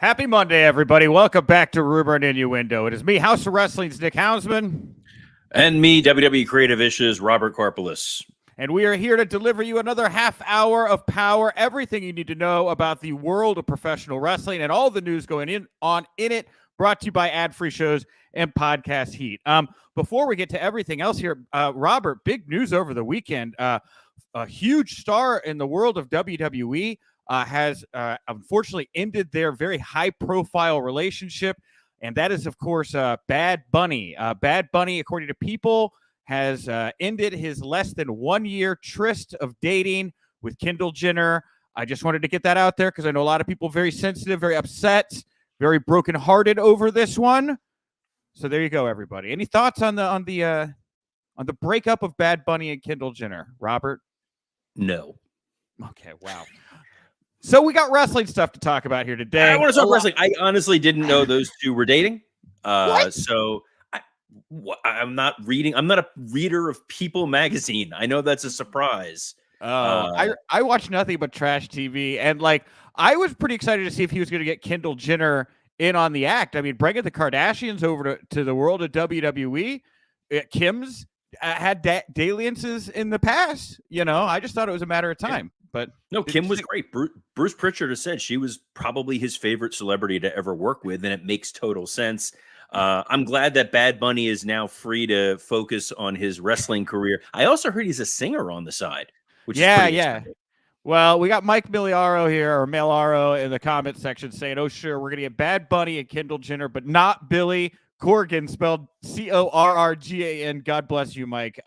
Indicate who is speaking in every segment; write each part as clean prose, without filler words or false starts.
Speaker 1: Happy Monday, everybody. Welcome back to Rumor Innuendo. It is me, House of Wrestling's Nick Hausman.
Speaker 2: And me, WWE Creative Issues, Robert Karpeles.
Speaker 1: And we are here to deliver you another half hour of power, everything you need to know about the world of professional wrestling and all the news going on in it, brought to you by ad-free shows and podcast heat. Before we get to everything else here, Robert, big news over the weekend. A huge star in the world of WWE has unfortunately ended their very high-profile relationship, and that is, of course, Bad Bunny. Bad Bunny, according to People, has ended his less than 1 year tryst of dating with Kendall Jenner. I just wanted to get that out there because I know a lot of people very sensitive, very upset, very brokenhearted over this one. So there you go, everybody. Any thoughts on the breakup of Bad Bunny and Kendall Jenner, Robert?
Speaker 2: No.
Speaker 1: Okay, wow. So we got wrestling stuff to talk about here today.
Speaker 2: I want to talk wrestling. I honestly didn't know those two were dating. So I'm not reading. I'm not a reader of People magazine. I know that's a surprise.
Speaker 1: I watch nothing but trash TV, and I was pretty excited to see if he was going to get Kendall Jenner in on the act. I mean, bringing the Kardashians over to the world of WWE. Kim's had dalliances in the past. I just thought it was a matter of time. But
Speaker 2: no, Kim was great. Bruce Pritchard has said she was probably his favorite celebrity to ever work with, and it makes total sense. I'm glad that Bad Bunny is now free to focus on his wrestling career. I also heard he's a singer on the side, which is pretty exciting.
Speaker 1: Well, we got Mike Miliaro here, or Milaro, in the comment section saying, oh, sure, we're going to get Bad Bunny and Kendall Jenner, but not Billy Corgan, spelled Corrgan. God bless you, Mike.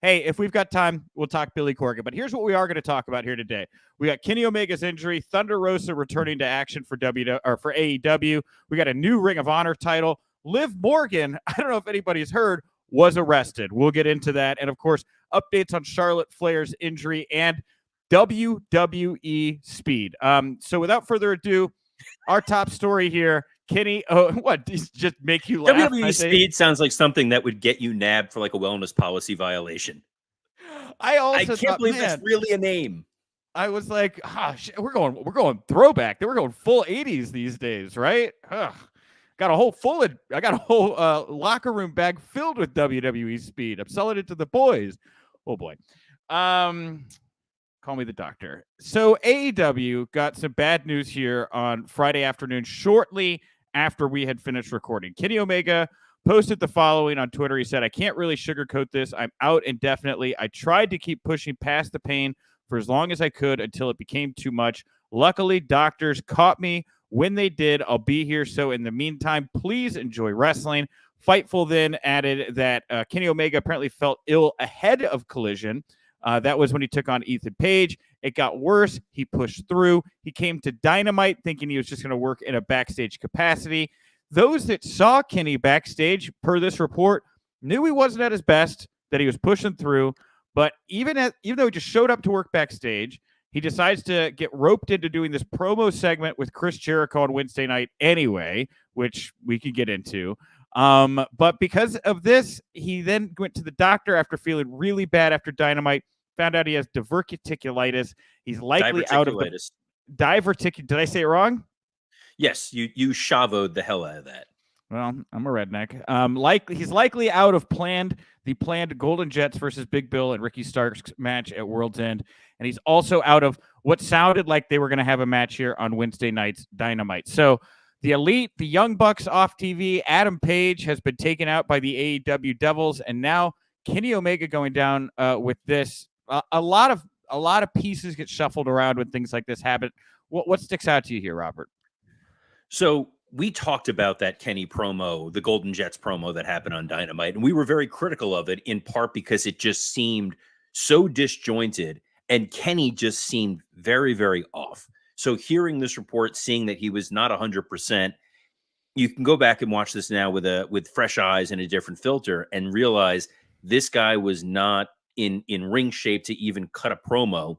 Speaker 1: Hey, if we've got time, we'll talk Billy Corgan. But here's what we are going to talk about here today. We got Kenny Omega's injury, Thunder Rosa returning to action for AEW. We got a new Ring of Honor title. Liv Morgan, I don't know if anybody's heard, was arrested. We'll get into that. And, of course, updates on Charlotte Flair's injury and WWE Speed. So without further ado, our top story here, Kenny, what? Just make you laugh?
Speaker 2: WWE Speed sounds like something that would get you nabbed for like a wellness policy violation.
Speaker 1: I
Speaker 2: can't believe that's really a name.
Speaker 1: I was like, we're going throwback. We're going full 80s these days, right? I got a whole locker room bag filled with WWE Speed. I'm selling it to the boys. Oh boy. Call me the doctor. So AEW got some bad news here on Friday afternoon, shortly after we had finished recording. Kenny Omega posted the following on Twitter. He said, I can't really sugarcoat this. I'm out indefinitely. I tried to keep pushing past the pain for as long as I could until it became too much. Luckily, doctors caught me when they did. I'll be here. So in the meantime, please enjoy wrestling. Fightful then added that Kenny Omega apparently felt ill ahead of Collision. That was when he took on Ethan Page. It got worse. He pushed through. He came to Dynamite thinking he was just going to work in a backstage capacity. Those that saw Kenny backstage, per this report, knew he wasn't at his best, that he was pushing through. But even though he just showed up to work backstage, he decides to get roped into doing this promo segment with Chris Jericho on Wednesday night anyway, which we could get into. But because of this, he then went to the doctor after feeling really bad after Dynamite, found out he has diverticulitis. He's likely out of diverticulitis. Did I say it wrong?
Speaker 2: Yes, you shavoed the hell out of that.
Speaker 1: Well, I'm a redneck. He's likely out of the planned Golden Jets versus Big Bill and Ricky Starks match at World's End. And he's also out of what sounded like they were going to have a match here on Wednesday night's Dynamite. So the Elite, the Young Bucks off TV, Adam Page has been taken out by the AEW Devils, and now Kenny Omega going down with this. A lot of pieces get shuffled around when things like this happen. What sticks out to you here, Robert?
Speaker 2: So we talked about that Kenny promo, the Golden Jets promo that happened on Dynamite, and we were very critical of it, in part because it just seemed so disjointed, and Kenny just seemed very, very off. So hearing this report, seeing that he was not 100%, you can go back and watch this now with fresh eyes and a different filter and realize this guy was not in ring shape to even cut a promo.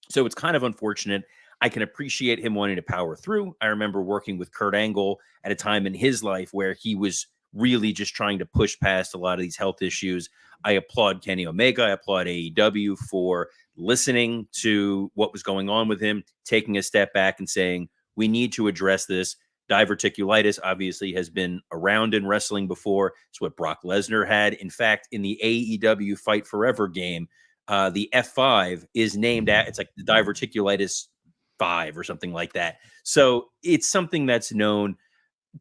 Speaker 2: So it's kind of unfortunate. I can appreciate him wanting to power through. I remember working with Kurt Angle at a time in his life where he was really just trying to push past a lot of these health issues. I applaud Kenny Omega. I applaud AEW for listening to what was going on with him, taking a step back and saying, we need to address this. Diverticulitis obviously has been around in wrestling before. It's what Brock Lesnar had. In fact, in the AEW Fight Forever game, the F5 is named it's like the Diverticulitis 5 or something like that. So it's something that's known.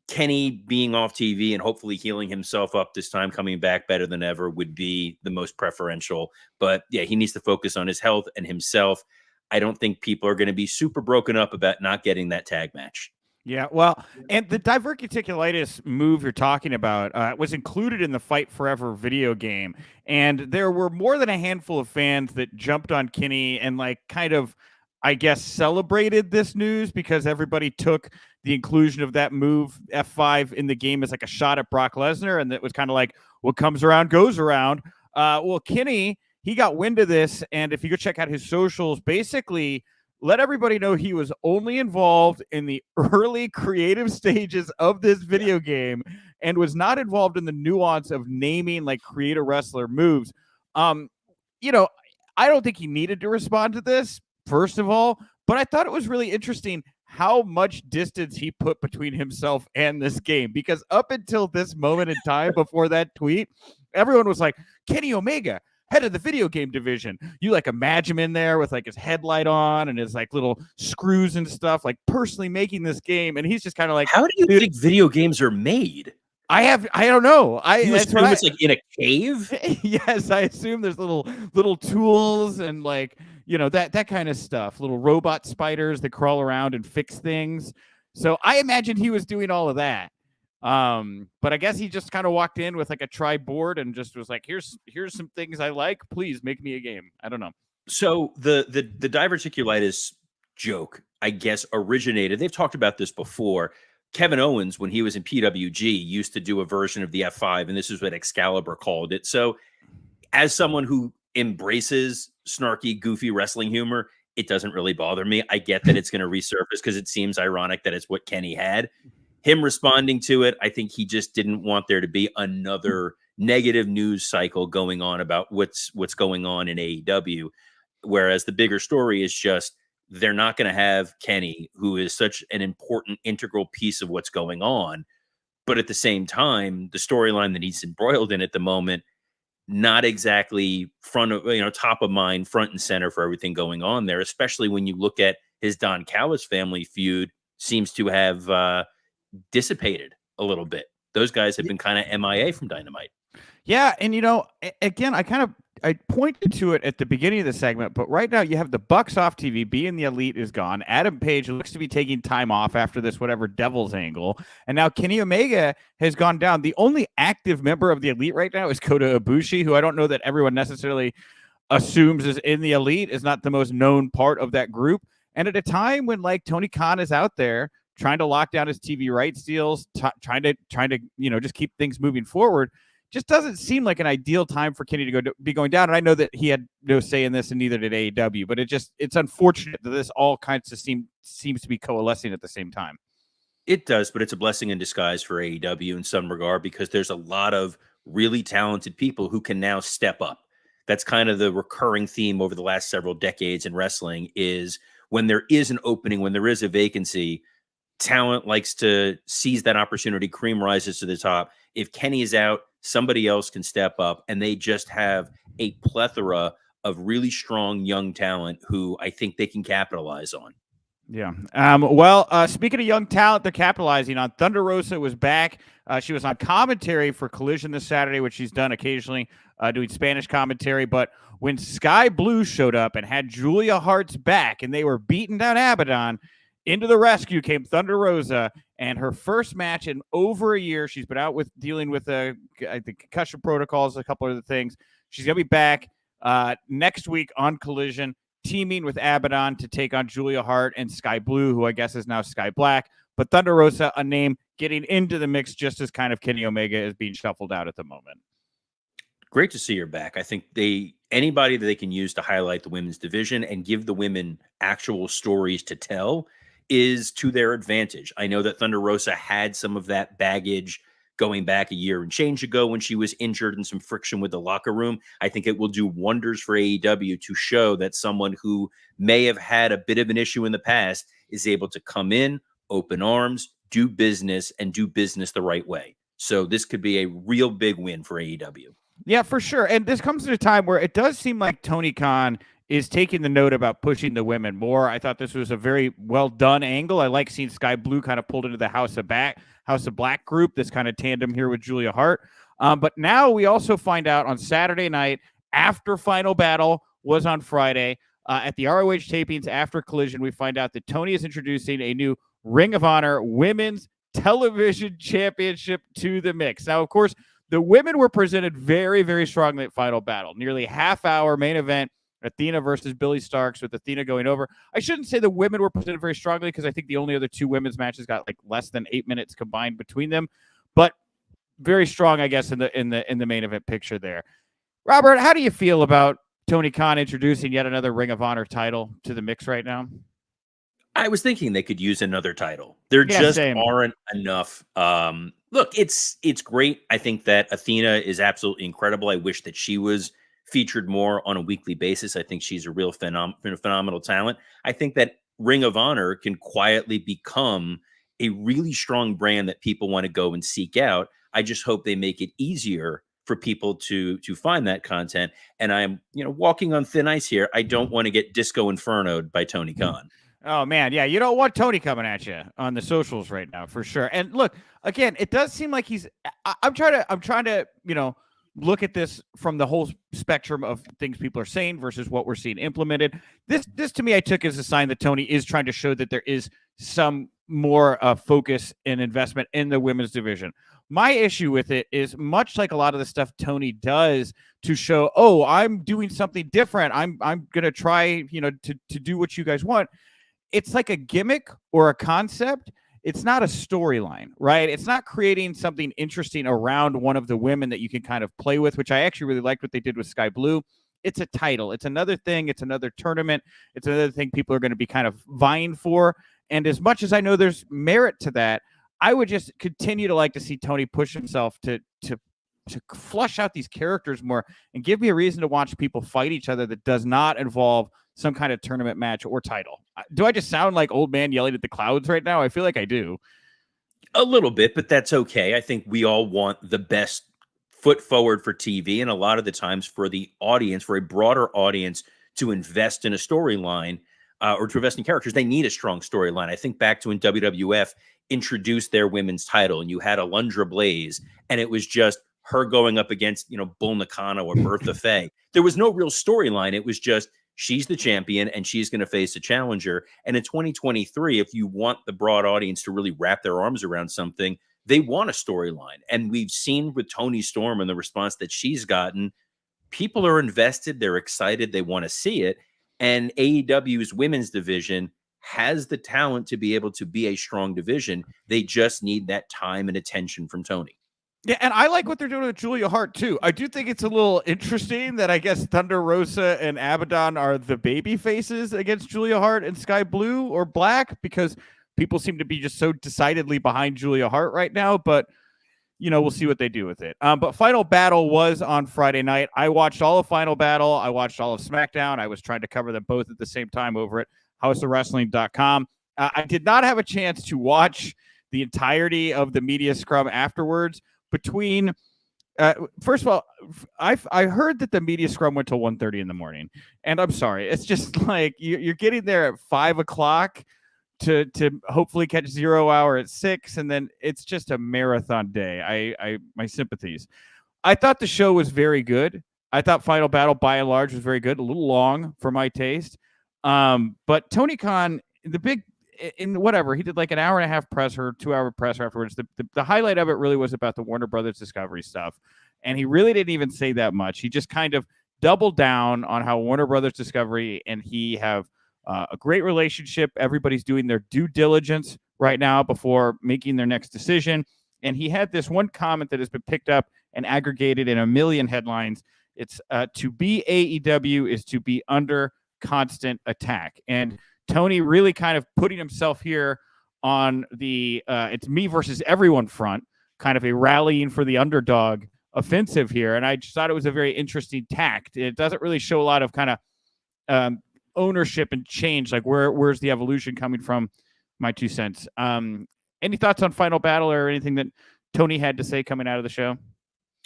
Speaker 2: Kenny being off TV and hopefully healing himself up this time, coming back better than ever, would be the most preferential. But yeah, he needs to focus on his health and himself. I don't think people are going to be super broken up about not getting that tag match.
Speaker 1: Yeah, well, and the diverticulitis move you're talking about was included in the Fight Forever video game, and there were more than a handful of fans that jumped on Kenny and like kind of, I guess, celebrated this news because everybody took the inclusion of that move F5 in the game as like a shot at Brock Lesnar, and it was kind of like what comes around goes around. Well, Kenny, he got wind of this, and if you go check out his socials, basically let everybody know he was only involved in the early creative stages of this video game and was not involved in the nuance of naming like create a wrestler moves. You know, I don't think he needed to respond to this, first of all, but I thought it was really interesting how much distance he put between himself and this game, because up until this moment in time before that tweet, everyone was like, Kenny Omega, head of the video game division. You like imagine him in there with like his headlight on and his like little screws and stuff, like personally making this game. And he's just kind of like,
Speaker 2: how do you think video games are made?
Speaker 1: I don't know.
Speaker 2: You assume it's like in a cave?
Speaker 1: Yes, I assume there's little tools and like, you know, that kind of stuff, little robot spiders that crawl around and fix things. So I imagine he was doing all of that. But I guess he just kind of walked in with like a tri-board and just was like, here's some things I like. Please make me a game. I don't know.
Speaker 2: So the diverticulitis joke, I guess, originated. They've talked about this before. Kevin Owens, when he was in PWG, used to do a version of the F5, and this is what Excalibur called it. So as someone who embraces snarky, goofy wrestling humor, it doesn't really bother me. I get that it's going to resurface because it seems ironic that it's what Kenny had. Him responding to it, I think he just didn't want there to be another negative news cycle going on about what's going on in AEW. Whereas the bigger story is just they're not going to have Kenny, who is such an important, integral piece of what's going on. But at the same time, the storyline that he's embroiled in at the moment, not exactly top of mind, front and center for everything going on there, especially when you look at his Don Callis family feud seems to have dissipated a little bit. Those guys have been kind of MIA from Dynamite.
Speaker 1: Yeah, and again, I pointed to it at the beginning of the segment, but right now you have the Bucks off TV, being the Elite is gone. Adam Page looks to be taking time off after this whatever Devil's angle, and now Kenny Omega has gone down. The only active member of the Elite right now is Kota Ibushi, who I don't know that everyone necessarily assumes is in the Elite, is not the most known part of that group. And at a time when like Tony Khan is out there trying to lock down his TV rights deals, trying to just keep things moving forward, just doesn't seem like an ideal time for Kenny to be going down. And I know that he had no say in this, and neither did AEW. But it's unfortunate that this all kinds of seems to be coalescing at the same time.
Speaker 2: It does, but it's a blessing in disguise for AEW in some regard, because there's a lot of really talented people who can now step up. That's kind of the recurring theme over the last several decades in wrestling, is when there is an opening, when there is a vacancy, talent likes to seize that opportunity. Cream rises to the top. If Kenny is out, somebody else can step up, and they just have a plethora of really strong young talent who I think they can capitalize on.
Speaker 1: Yeah. Well, speaking of young talent, they're capitalizing on. Thunder Rosa was back. She was on commentary for Collision this Saturday, which she's done occasionally, doing Spanish commentary. But when Sky Blue showed up and had Julia Hart's back, and they were beating down Abaddon, into the rescue came Thunder Rosa, and her first match in over a year. She's been out dealing with the concussion protocols, a couple of other things. She's going to be back next week on Collision, teaming with Abaddon to take on Julia Hart and Sky Blue, who I guess is now Sky Black. But Thunder Rosa, a name getting into the mix just as kind of Kenny Omega is being shuffled out at the moment.
Speaker 2: Great to see her back. I think anybody that they can use to highlight the women's division and give the women actual stories to tell is to their advantage. I know that Thunder Rosa had some of that baggage going back a year and change ago when she was injured and some friction with the locker room. I think it will do wonders for AEW to show that someone who may have had a bit of an issue in the past is able to come in, open arms, do business and do business the right way. So this could be a real big win for AEW.
Speaker 1: Yeah, for sure. And this comes at a time where it does seem like Tony Khan is taking the note about pushing the women more. I thought this was a very well done angle. I like seeing Sky Blue kind of pulled into the House of Black group, this kind of tandem here with Julia Hart. But now we also find out on Saturday night, after Final Battle was on Friday, at the ROH tapings after Collision, we find out that Tony is introducing a new Ring of Honor Women's Television Championship to the mix. Now, of course, the women were presented very, very strongly at Final Battle. Nearly half-hour main event, Athena versus Billy Starks, with Athena going over. I shouldn't say the women were presented very strongly because I think the only other two women's matches got like less than 8 minutes combined between them, but very strong, I guess, in the main event picture there. Robert, how do you feel about Tony Khan introducing yet another Ring of Honor title to the mix right now?
Speaker 2: I was thinking they could use another title. There just aren't enough. Look, it's great. I think that Athena is absolutely incredible. I wish that she was featured more on a weekly basis. I think she's a real phenomenal talent. I think that Ring of Honor can quietly become a really strong brand that people want to go and seek out. I just hope they make it easier for people to find that content. And I'm, walking on thin ice here. I don't want to get Disco Inferno'd by Tony Khan.
Speaker 1: Oh man, yeah, you don't want Tony coming at you on the socials right now for sure. And look, again, it does seem like I'm trying to, look at this from the whole spectrum of things people are saying versus what we're seeing implemented. This to me, I took as a sign that Tony is trying to show that there is some more focus and investment in the women's division. My issue with it is much like a lot of the stuff Tony does to show, oh, I'm doing something different. I'm going to try, to do what you guys want. It's like a gimmick or a concept. It's not a storyline, right? It's not creating something interesting around one of the women that you can kind of play with, which I actually really liked what they did with Sky Blue. It's a title. It's another thing. It's another tournament. It's another thing people are going to be kind of vying for. And as much as I know there's merit to that, I would just continue to like to see Tony push himself to flush out these characters more and give me a reason to watch people fight each other that does not involve some kind of tournament match or title. Do I just sound like old man yelling at the clouds right now? I feel like I do.
Speaker 2: A little bit, but that's okay. I think we all want the best foot forward for TV, and a lot of the times for the audience, for a broader audience, to invest in a storyline or to invest in characters, they need a strong storyline. I think back to when WWF introduced their women's title, and you had Alundra Blaze, and it was just her going up against, Bull Nakano or Bertha Faye. There was no real storyline. It was just, she's the champion and she's going to face a challenger. And in 2023, if you want the broad audience to really wrap their arms around something, they want a storyline. And we've seen with Toni Storm and the response that she's gotten, people are invested, they're excited, they want to see it. And AEW's women's division has the talent to be able to be a strong division. They just need that time and attention from Tony.
Speaker 1: Yeah, and I like what they're doing with Julia Hart, too. I do think it's a little interesting that I guess Thunder Rosa and Abaddon are the baby faces against Julia Hart and Sky Blue or Black, because people seem to be just so decidedly behind Julia Hart right now. But, we'll see what they do with it. But Final Battle was on Friday night. I watched all of Final Battle. I watched all of SmackDown. I was trying to cover them both at the same time over at HouseOfWrestling.com. I did not have a chance to watch the entirety of the media scrum afterwards. Between, first of all, I heard that the media scrum went till 1:30 in the morning, and I'm sorry, it's just like you're getting there at 5 o'clock to hopefully catch 0 hour at 6, and then it's just a marathon day. I my sympathies. I thought the show was very good. I thought Final Battle by and large was very good, a little long for my taste. But Tony Khan, in whatever, he did like an hour and a half presser, 2 hour presser afterwards. The highlight of it really was about the Warner Brothers Discovery stuff. And he really didn't even say that much. He just kind of doubled down on how Warner Brothers Discovery and he have a great relationship. Everybody's doing their due diligence right now before making their next decision. And he had this one comment that has been picked up and aggregated in a million headlines. It's to be AEW is to be under constant attack. And Tony really kind of putting himself here on the it's me versus everyone front, kind of a rallying for the underdog offensive here. And I just thought it was a very interesting tact. It doesn't really show a lot of kind of ownership and change, like where's the evolution coming from, my 2 cents. And Any thoughts on Final Battle or anything that Tony had to say coming out of the show?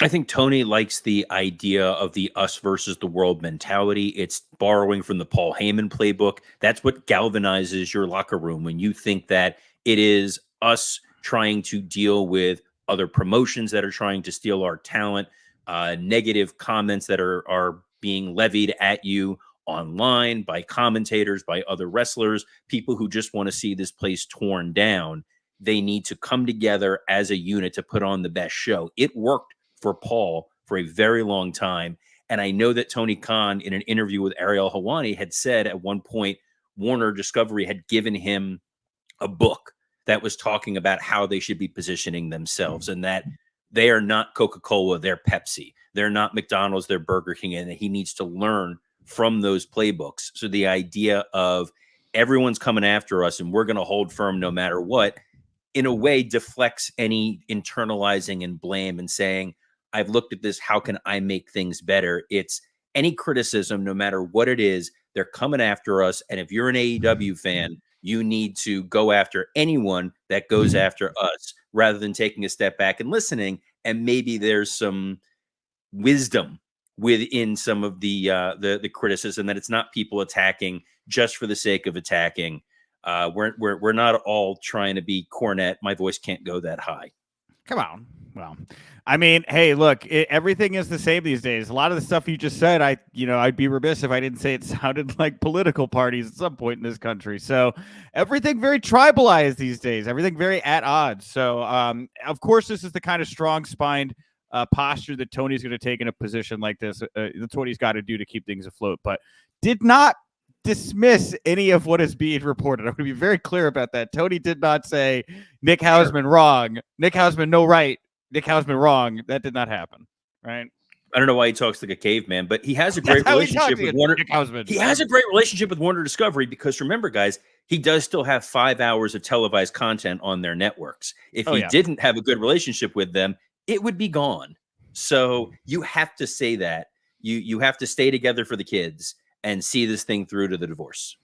Speaker 2: I think Tony likes the idea of the us versus the world mentality. It's borrowing from the Paul Heyman playbook. That's what galvanizes your locker room when you think that it is us trying to deal with other promotions that are trying to steal our talent, negative comments that are being levied at you online by commentators, by other wrestlers, people who just want to see this place torn down. They need to come together as a unit to put on the best show. It worked for Paul for a very long time. And I know that Tony Khan, in an interview with Ariel Helwani, had said at one point, Warner Discovery had given him a book that was talking about how they should be positioning themselves and that they are not Coca-Cola, they're Pepsi. They're not McDonald's, they're Burger King. And that he needs to learn from those playbooks. So the idea of everyone's coming after us and we're going to hold firm no matter what, in a way deflects any internalizing and blame and saying, I've looked at this. How can I make things better? It's any criticism, no matter what it is, they're coming after us. And if you're an AEW fan, you need to go after anyone that goes after us rather than taking a step back and listening. And maybe there's some wisdom within some of the criticism that it's not people attacking just for the sake of attacking. We're not all trying to be Cornette. My voice can't go that high.
Speaker 1: Come on. Well, I mean, hey, look, everything is the same these days. A lot of the stuff you just said, I'd be remiss if I didn't say it sounded like political parties at some point in this country. So everything very tribalized these days, everything very at odds. So, of course, this is the kind of strong-spined posture that Tony's going to take in a position like this. That's what he's got to do to keep things afloat. But did not dismiss any of what is being reported. I'm going to be very clear about that. Tony did not say Nick Hausman wrong. Nick Hausman no right. Nick Hausman wrong. That did not happen. Right.
Speaker 2: I don't know why he talks like a caveman, but he has a great relationship with Warner. He has a great relationship with Warner Discovery because remember, guys, he does still have 5 hours of televised content on their networks. If he didn't have a good relationship with them, it would be gone. So you have to say that. You have to stay together for the kids and see this thing through to the divorce.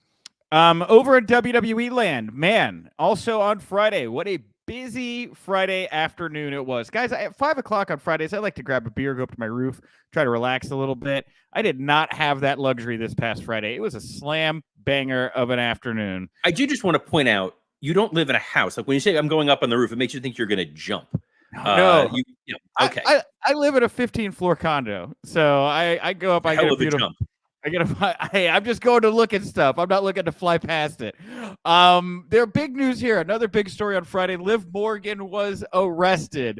Speaker 1: Over at WWE land, man, also on Friday, what a busy Friday afternoon it was. Guys, at 5 o'clock on Fridays, I like to grab a beer, go up to my roof, try to relax a little bit. I did not have that luxury this past Friday. It was a slam banger of an afternoon.
Speaker 2: I do just want to point out, you don't live in a house. Like when you say I'm going up on the roof, it makes you think you're going to jump.
Speaker 1: No.
Speaker 2: Okay.
Speaker 1: I live in a 15-floor condo, so I go up, I get a beautiful jump. Hey, I'm just going to look at stuff. I'm not looking to fly past it. There big news here. Another big story on Friday. Liv Morgan was arrested.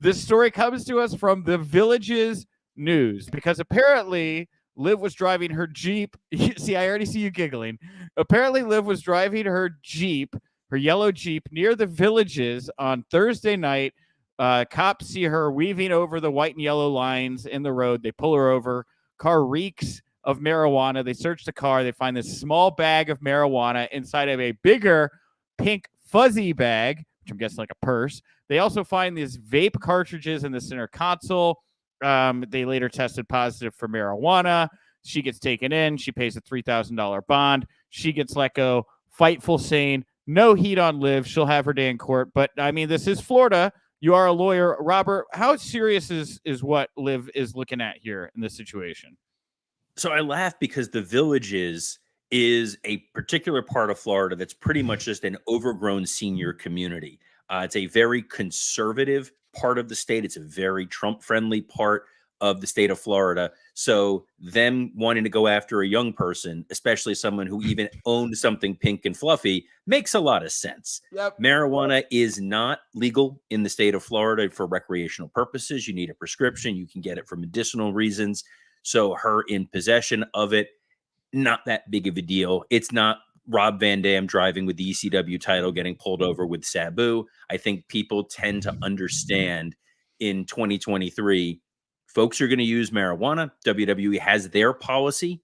Speaker 1: This story comes to us from the Village's News because apparently Liv was driving her Jeep. See, I already see you giggling. Apparently Liv was driving her Jeep, her yellow Jeep, near the Villages on Thursday night. Cops see her weaving over the white and yellow lines in the road. They pull her over. Car reeks of marijuana. They search the car. They find this small bag of marijuana inside of a bigger pink fuzzy bag, which I'm guessing like a purse. They also find these vape cartridges in the center console. They later tested positive for marijuana. She gets taken in. She pays a $3,000 bond. She gets let go. Fightful saying, no heat on Liv. She'll have her day in court. But, I mean, this is Florida. You are a lawyer. Robert, how serious is what Liv is looking at here in this situation?
Speaker 2: So I laugh because the Villages is a particular part of Florida that's pretty much just an overgrown senior community. It's a very conservative part of the state. It's a very Trump-friendly part of the state of Florida. So them wanting to go after a young person, especially someone who even owned something pink and fluffy, makes a lot of sense.
Speaker 1: Yep.
Speaker 2: Marijuana is not legal in the state of Florida for recreational purposes. You need a prescription. You can get it for medicinal reasons. So her in possession of it, not that big of a deal. It's not Rob Van Dam driving with the ECW title, getting pulled over with Sabu. I think people tend to understand in 2023, folks are going to use marijuana. WWE has their policy,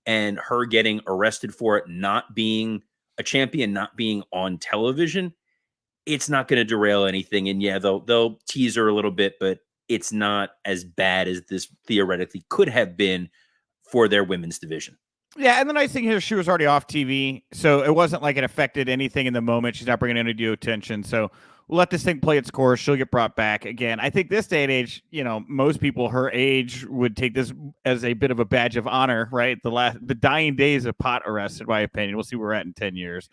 Speaker 2: and her getting arrested for it, not being a champion, not being on television, it's not going to derail anything. And yeah, they'll tease her a little bit, but it's not as bad as this theoretically could have been for their women's division.
Speaker 1: Yeah, and the nice thing here, she was already off TV, so it wasn't like it affected anything in the moment. She's not bringing any undue attention, so we'll let this thing play its course. She'll get brought back again. I think this day and age, most people her age would take this as a bit of a badge of honor, right? The dying days of pot arrest, in my opinion. We'll see where we're at in 10 years.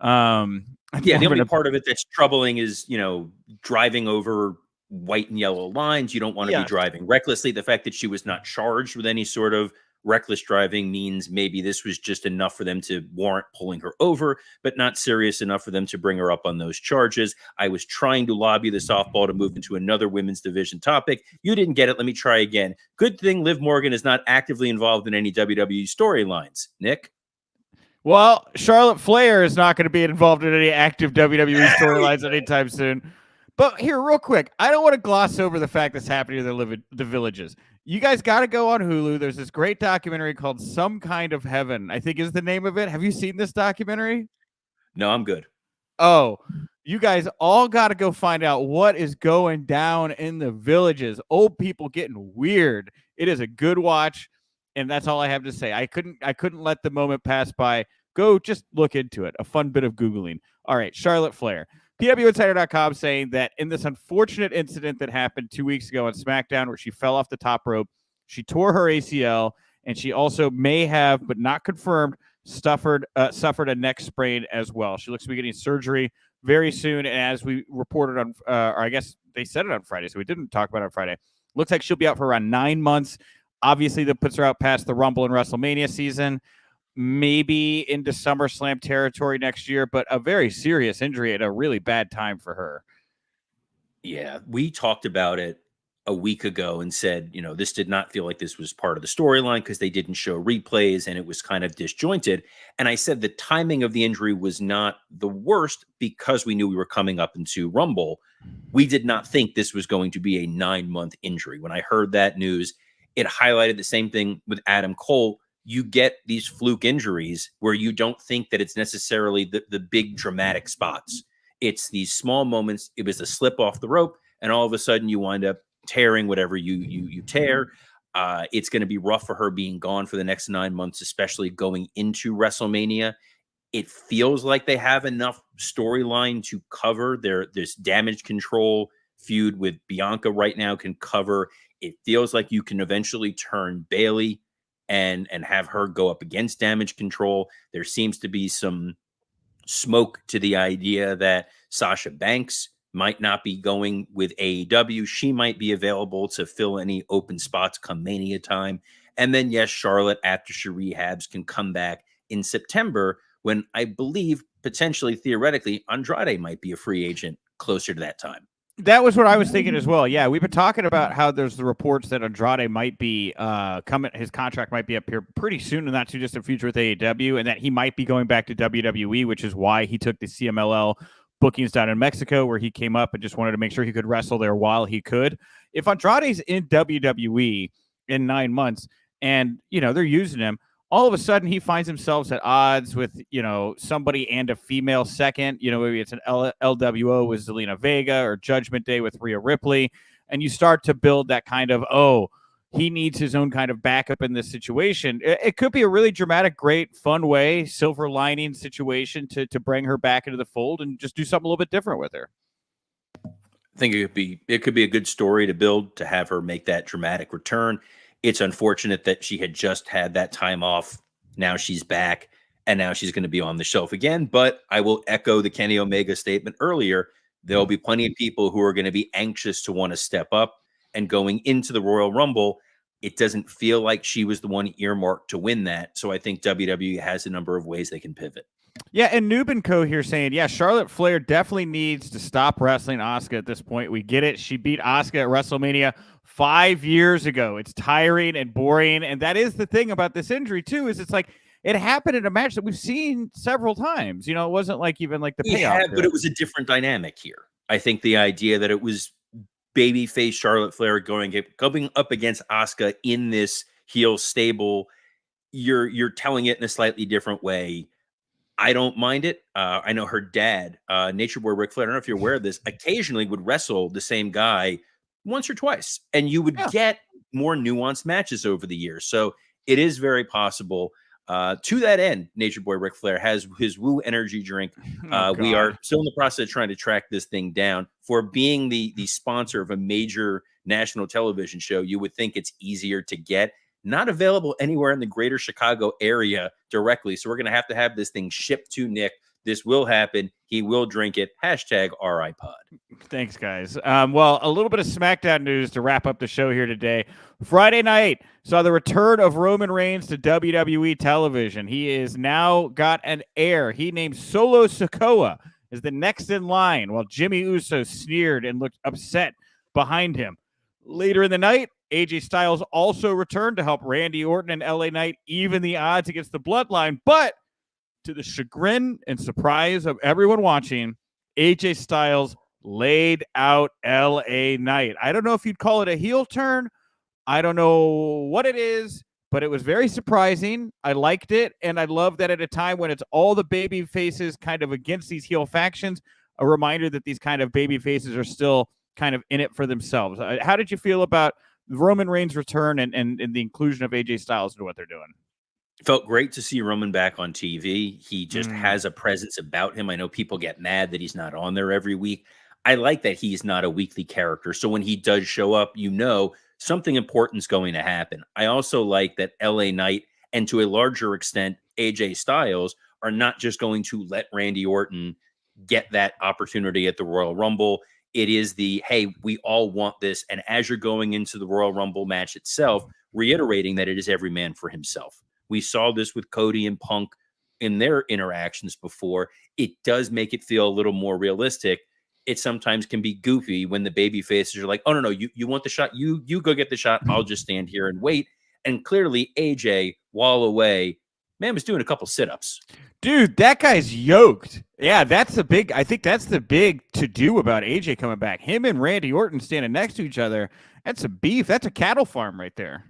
Speaker 2: Yeah, the only part of it that's troubling is, driving over white and yellow lines. You don't want to be driving recklessly. The fact that she was not charged with any sort of reckless driving means maybe this was just enough for them to warrant pulling her over, but not serious enough for them to bring her up on those charges. I was trying to lobby the softball to move into another women's division topic. You didn't get it. Let me try again. Good thing Liv Morgan is not actively involved in any WWE storylines. Nick?
Speaker 1: Well, Charlotte Flair is not going to be involved in any active WWE storylines anytime soon. But here, real quick, I don't want to gloss over the fact that's happening to the Villages. You guys got to go on Hulu. There's this great documentary called Some Kind of Heaven, I think is the name of it. Have you seen this documentary?
Speaker 2: No, I'm good.
Speaker 1: Oh, you guys all got to go find out what is going down in the Villages. Old people getting weird. It is a good watch, and that's all I have to say. I couldn't let the moment pass by. Go just look into it. A fun bit of Googling. All right, Charlotte Flair. PWInsider.com saying that in this unfortunate incident that happened 2 weeks ago on SmackDown where she fell off the top rope, she tore her ACL, and she also may have, but not confirmed, suffered a neck sprain as well. She looks to be getting surgery very soon, and as we reported on, or I guess they said it on Friday, so we didn't talk about it on Friday. Looks like she'll be out for around 9 months. Obviously, that puts her out past the Rumble and WrestleMania season. Maybe into SummerSlam territory next year, but a very serious injury at a really bad time for her.
Speaker 2: Yeah, we talked about it a week ago and said, this did not feel like this was part of the storyline because they didn't show replays and it was kind of disjointed. And I said the timing of the injury was not the worst because we knew we were coming up into Rumble. We did not think this was going to be a 9-month injury. When I heard that news, it highlighted the same thing with Adam Cole. You get these fluke injuries where you don't think that it's necessarily the big dramatic spots. It's these small moments. It was a slip off the rope, and all of a sudden you wind up tearing whatever you tear. It's going to be rough for her being gone for the next 9 months, especially going into WrestleMania. It feels like they have enough storyline to cover this damage control feud with Bianca right now can cover. It feels like you can eventually turn Bayley and have her go up against damage control. There seems to be some smoke to the idea that Sasha Banks might not be going with AEW. She might be available to fill any open spots come Mania time. And then, yes, Charlotte, after she rehabs, can come back in September when I believe, potentially, theoretically, Andrade might be a free agent closer to that time.
Speaker 1: That was what I was thinking as well. Yeah, we've been talking about how there's the reports that Andrade might be coming. His contract might be up here pretty soon, and not too distant future with AEW, and that he might be going back to WWE, which is why he took the CMLL bookings down in Mexico, where he came up and just wanted to make sure he could wrestle there while he could. If Andrade's in WWE in 9 months, and they're using him, all of a sudden he finds himself at odds with, somebody and a female second, maybe it's an LWO with Zelina Vega or Judgment Day with Rhea Ripley. And you start to build that kind of, he needs his own kind of backup in this situation. It could be a really dramatic, great, fun way, silver lining situation to bring her back into the fold and just do something a little bit different with her.
Speaker 2: I think it could be a good story to build to have her make that dramatic return. It's unfortunate that she had just had that time off. Now she's back, and now she's going to be on the shelf again. But I will echo the Kenny Omega statement earlier. There'll be plenty of people who are going to be anxious to want to step up. And going into the Royal Rumble, it doesn't feel like she was the one earmarked to win that. So I think WWE has a number of ways they can pivot.
Speaker 1: Yeah, and Noob & Co. here saying, yeah, Charlotte Flair definitely needs to stop wrestling Asuka at this point. We get it. She beat Asuka at WrestleMania 5 years ago. It's tiring and boring, and that is the thing about this injury, too, is it's like it happened in a match that we've seen several times. It wasn't like even like the payoff.
Speaker 2: Yeah, but it was a different dynamic here. I think the idea that it was babyface Charlotte Flair going up against Asuka in this heel stable, you're telling it in a slightly different way. I don't mind it. I know her dad, Nature Boy Ric Flair, I don't know if you're aware of this, occasionally would wrestle the same guy once or twice, and you would get more nuanced matches over the years. So it is very possible. To that end, Nature Boy Ric Flair has his Woo energy drink. We are still in the process of trying to track this thing down. For being the sponsor of a major national television show, you would think it's easier to get. Not available anywhere in the greater Chicago area directly. So we're going to have this thing shipped to Nick. This will happen. He will drink it. Hashtag RIPod.
Speaker 1: Thanks, guys. Well, a little bit of SmackDown news to wrap up the show here today. Friday night saw the return of Roman Reigns to WWE television. He is now got an heir. He named Solo Sikoa as the next in line, while Jimmy Uso sneered and looked upset behind him. Later in the night, AJ Styles also returned to help Randy Orton and LA Knight even the odds against the Bloodline, but to the chagrin and surprise of everyone watching, AJ Styles laid out LA Knight. I don't know if you'd call it a heel turn. I don't know what it is, but it was very surprising. I liked it, and I love that at a time when it's all the baby faces kind of against these heel factions, a reminder that these kind of baby faces are still kind of in it for themselves. How did you feel about Roman Reigns' return and the inclusion of AJ Styles into what they're doing?
Speaker 2: Felt great to see Roman back on TV. He just has a presence about him. I know people get mad that he's not on there every week. I like that he's not a weekly character. So when he does show up, something important's going to happen. I also like that LA Knight and to a larger extent, AJ Styles are not just going to let Randy Orton get that opportunity at the Royal Rumble. It is hey, we all want this. And as you're going into the Royal Rumble match itself, reiterating that it is every man for himself. We saw this with Cody and Punk in their interactions before. It does make it feel a little more realistic. It sometimes can be goofy when the baby faces are like, oh, no, you want the shot? You go get the shot. I'll just stand here and wait. And clearly AJ, while away, man was doing a couple sit-ups.
Speaker 1: Dude, that guy's yoked. Yeah, I think that's the big to-do about AJ coming back. Him and Randy Orton standing next to each other. That's a beef. That's a cattle farm right there.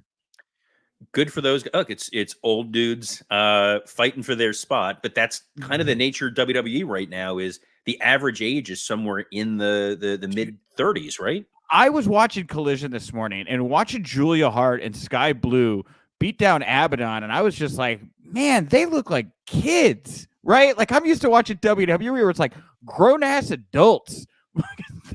Speaker 2: Good for those. Look, it's old dudes fighting for their spot, but that's kind of the nature of WWE right now. Is the average age is somewhere in the mid 30s, right?
Speaker 1: I was watching Collision this morning and watching Julia Hart and Sky Blue beat down Abaddon, and I was just like, man, they look like kids, right? Like I'm used to watching WWE where it's like grown ass adults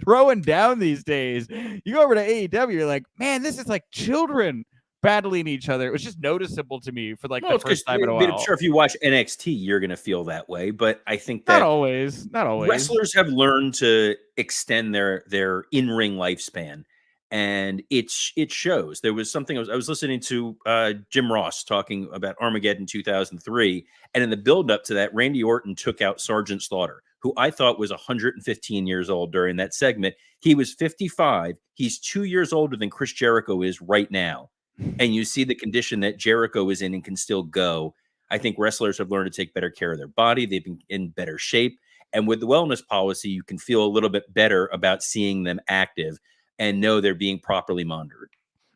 Speaker 1: throwing down these days. You go over to AEW, you're like, man, this is like children battling each other. It was just noticeable to me for the first time in a while.
Speaker 2: I'm sure if you watch NXT, you're going to feel that way, but I think that
Speaker 1: not always.
Speaker 2: Wrestlers have learned to extend their in-ring lifespan, and it shows. There was something I was listening to Jim Ross talking about Armageddon 2003, and in the build-up to that, Randy Orton took out Sergeant Slaughter, who I thought was 115 years old during that segment. He was 55. He's 2 years older than Chris Jericho is right now. And you see the condition that Jericho is in and can still go. I think wrestlers have learned to take better care of their body. They've been in better shape. And with the wellness policy, you can feel a little bit better about seeing them active and know they're being properly monitored.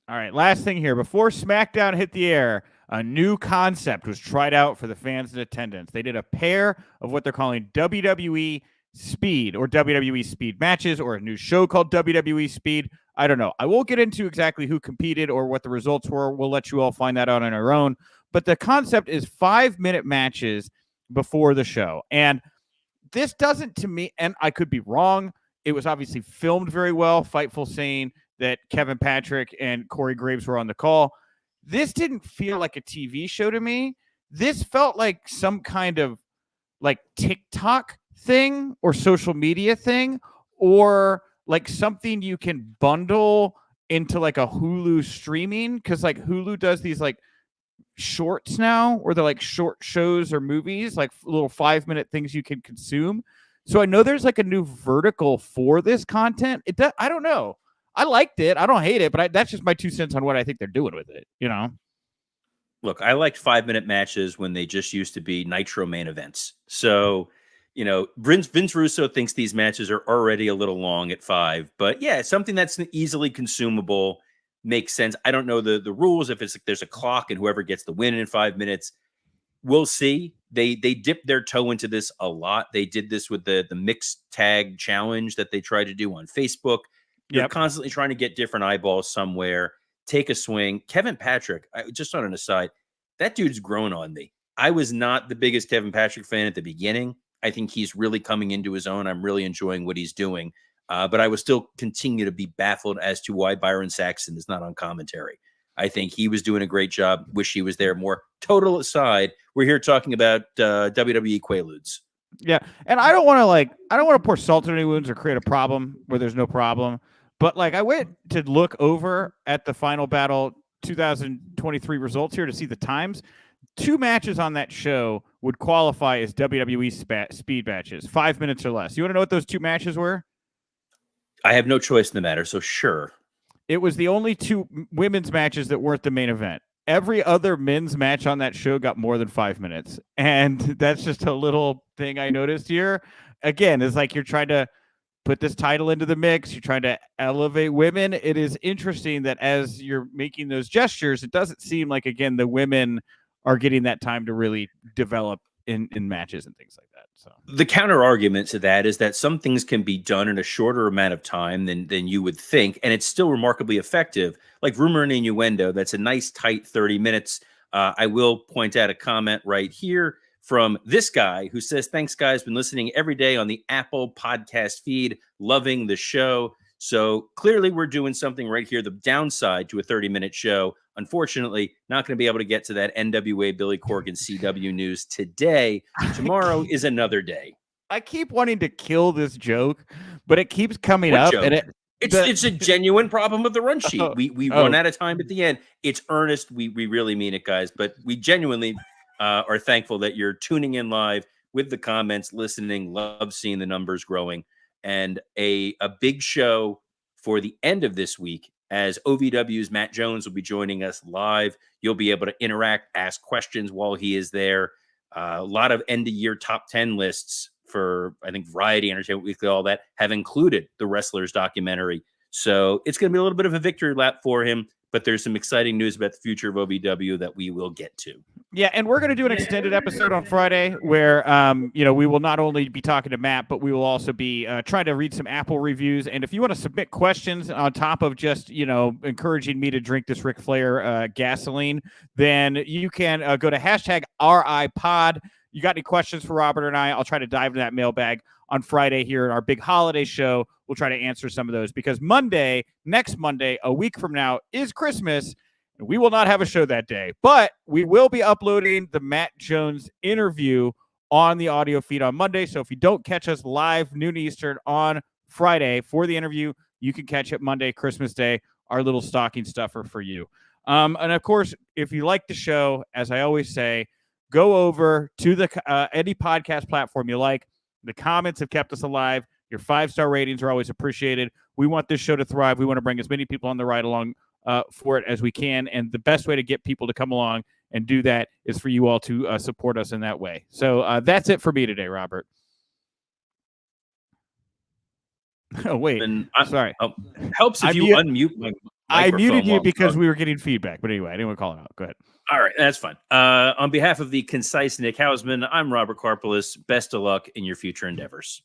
Speaker 1: All right, last thing here. Before SmackDown hit the air, a new concept was tried out for the fans in attendance. They did a pair of what they're calling WWE Speed or WWE Speed matches, or a new show called WWE Speed. I don't know. I won't get into exactly who competed or what the results were. We'll let you all find that out on our own. But the concept is 5-minute matches before the show. And this doesn't, to me, and I could be wrong, it was obviously filmed very well. Fightful saying that Kevin Patrick and Corey Graves were on the call. This didn't feel like a TV show to me. This felt like some kind of like TikTok thing or social media thing, or like something you can bundle into like a Hulu streaming, because like Hulu does these like shorts now, or they're like short shows or movies, like little 5-minute things you can consume. So I know there's like a new vertical for this content. I don't know. I liked it. I don't hate it, but that's just my 2 cents on what I think they're doing with it.
Speaker 2: Look, I liked 5-minute matches when they just used to be Nitro main events. So, Vince Russo thinks these matches are already a little long at 5, but yeah, something that's easily consumable makes sense. I don't know the rules. If it's like there's a clock and whoever gets the win in 5 minutes, we'll see. They dipped their toe into this a lot. They did this with the mixed tag challenge that they tried to do on Facebook. They're constantly trying to get different eyeballs somewhere. Take a swing. Kevin Patrick, just on an aside, that dude's grown on me. I was not the biggest Kevin Patrick fan at the beginning. I think he's really coming into his own. I'm really enjoying what he's doing. But I will still continue to be baffled as to why Byron Saxton is not on commentary. I think he was doing a great job. Wish he was there more. Total aside, we're here talking about WWE Quaaludes.
Speaker 1: Yeah, and I don't want to pour salt in any wounds or create a problem where there's no problem. But like, I went to look over at the Final Battle 2023 results here to see the times. 2 matches on that show would qualify as WWE speed matches, 5 minutes or less. You want to know what those 2 matches were?
Speaker 2: I have no choice in the matter, so sure.
Speaker 1: It was the only 2 women's matches that weren't the main event. Every other men's match on that show got more than 5 minutes. And that's just a little thing I noticed here. Again, it's like you're trying to put this title into the mix. You're trying to elevate women. It is interesting that as you're making those gestures, it doesn't seem like, again, the women are getting that time to really develop in matches and things like that. So
Speaker 2: the counter argument to that is that some things can be done in a shorter amount of time than you would think, and it's still remarkably effective. Like Rumor and Innuendo, that's a nice tight 30 minutes. I will point out a comment right here from this guy who says, "Thanks, guys. Been listening every day on the Apple podcast feed. Loving the show." So clearly we're doing something right here. The downside to a 30-minute show, unfortunately, not going to be able to get to that NWA Billy Corgan CW news today. Tomorrow is another day.
Speaker 1: I keep wanting to kill this joke, but it keeps coming up.
Speaker 2: Joke? And it's a genuine problem with the run sheet. We run out of time at the end. It's earnest. We really mean it, guys. But we genuinely are thankful that you're tuning in live with the comments, listening, love seeing the numbers growing. And a big show for the end of this week, as OVW's Matt Jones will be joining us live. You'll be able to interact, ask questions while he is there. A lot of end-of-year top 10 lists for, I think, Variety, Entertainment Weekly, all that, have included the Wrestlers documentary. So it's going to be a little bit of a victory lap for him, but there's some exciting news about the future of OVW that we will get to.
Speaker 1: Yeah, and we're going to do an extended episode on Friday where, we will not only be talking to Matt, but we will also be trying to read some Apple reviews. And if you want to submit questions on top of just, encouraging me to drink this Ric Flair gasoline, then you can go to #RIPod. You got any questions for Robert and I? I'll try to dive into that mailbag on Friday here in our big holiday show. We'll try to answer some of those because next Monday, a week from now, is Christmas. We will not have a show that day, but we will be uploading the Matt Jones interview on the audio feed on Monday. So if you don't catch us live noon Eastern on Friday for the interview, you can catch it Monday, Christmas Day, our little stocking stuffer for you. And of course, if you like the show, as I always say, go over to the any podcast platform you like. The comments have kept us alive. Your 5-star ratings are always appreciated. We want this show to thrive. We want to bring as many people on the ride along for it as we can. And the best way to get people to come along and do that is for you all to support us in that way. So that's it for me today, Robert. Oh, wait. Sorry.
Speaker 2: Helps if you unmute my
Speaker 1: I muted you because we were getting feedback. But anyway, I didn't want to call it out. Go ahead.
Speaker 2: All right. That's fine. On behalf of the concise Nick Hausman, I'm Robert Karpeles. Best of luck in your future endeavors.